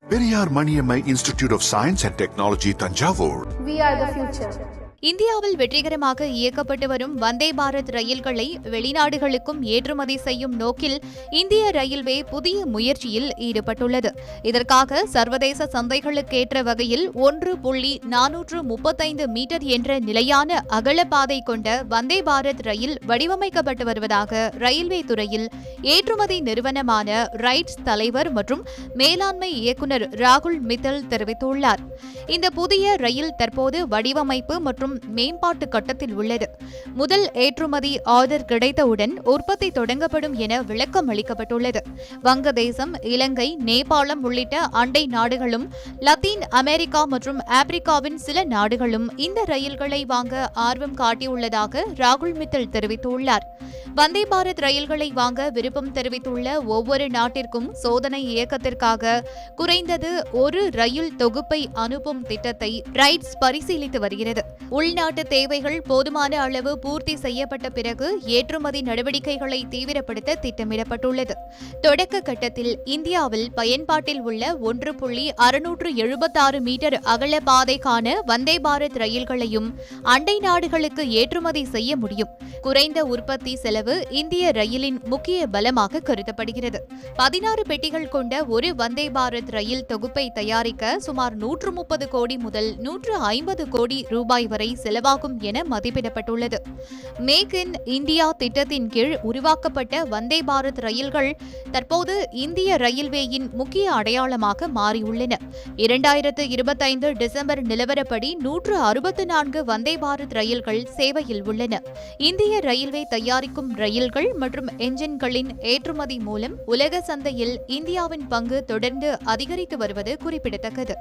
Periyar Maniammai Institute of Science and Technology, Tanjavur. We are the future. இந்தியாவில் வெற்றிகரமாக இயக்கப்பட்டு வரும் வந்தே பாரத் ரயில்களை வெளிநாடுகளுக்கும் ஏற்றுமதி செய்யும் நோக்கில் இந்திய ரயில்வே புதிய முயற்சியில் ஈடுபட்டுள்ளது. இதற்காக சர்வதேச சந்தைகளுக்கேற்ற வகையில் 1.435 மீட்டர் என்ற நிலையான அகலப்பாதை கொண்ட வந்தே பாரத் ரயில் வடிவமைக்கப்பட்டு வருவதாக ரயில்வே துறையில் ஏற்றுமதி நிறுவனமான ரைட்ஸ் தலைவர் மற்றும் மேலாண்மை இயக்குநர் ராகுல் மித்தல் தெரிவித்துள்ளார். இந்த புதிய ரயில் தற்போது வடிவமைப்பு மற்றும் மேம்பாட்டு கட்டத்தில் உள்ளது. முதல் ஏற்றுமதி ஆர்டர் கிடைத்தவுடன் உற்பத்தி தொடங்கப்படும் என விளக்கம் அளிக்கப்பட்டுள்ளது. வங்கதேசம், இலங்கை, நேபாளம் உள்ளிட்ட அண்டை நாடுகளும், லத்தீன் அமெரிக்கா மற்றும் ஆப்பிரிக்காவின் சில நாடுகளும் இந்த ரயில்களை வாங்க ஆர்வம் காட்டியுள்ளதாக ராகுல் மித்தல் தெரிவித்துள்ளார். வந்தே பாரத் ரயில்களை வாங்க விருப்பம் தெரிவித்துள்ள ஒவ்வொரு நாட்டிற்கும் சோதனை இயக்கத்திற்காக குறைந்தது ஒரு ரயில் தொகுப்பை அனுப்பும் திட்டத்தை ரைட்ஸ் பரிசீலித்து வருகிறது. உள்நாட்டு தேவைகள் போதுமான அளவு பூர்த்தி செய்யப்பட்ட பிறகு ஏற்றுமதி நடவடிக்கைகளை தீவிரப்படுத்த திட்டமிடப்பட்டுள்ளது. தொடக்க கட்டத்தில் இந்தியாவில் பயன்பாட்டில் உள்ள 1.676 மீட்டர் அகல பாதைக்கான வந்தே பாரத் ரயில்களையும் அண்டை நாடுகளுக்கு ஏற்றுமதி செய்ய முடியும். குறைந்த உற்பத்தி செலவு இந்திய ரயிலின் முக்கிய பலமாக கருதப்படுகிறது. 16 பெட்டிகள் கொண்ட ஒரு வந்தே பாரத் ரயில் தொகுப்பை தயாரிக்க சுமார் 130 கோடி முதல் 150 கோடி ரூபாய் வரை செலவாகும் என மதிப்பிடப்பட்டுள்ளது. மேக் இன் இந்தியா திட்டத்தின் கீழ் உருவாக்கப்பட்ட வந்தே பாரத் ரயில்கள் தற்போது இந்திய ரயில்வேயின் முக்கிய அடையாளமாக மாறியுள்ளன. 2025 டிசம்பர் நிலவரப்படி 164 வந்தே பாரத் ரயில்கள் சேவையில் உள்ளன. இந்திய ரயில்வே தயாரிக்கும் ரயில்கள் மற்றும் என்ஜின்களின் ஏற்றுமதி மூலம் உலக சந்தையில் இந்தியாவின் பங்கு தொடர்ந்து அதிகரித்து வருவது குறிப்பிடத்தக்கது.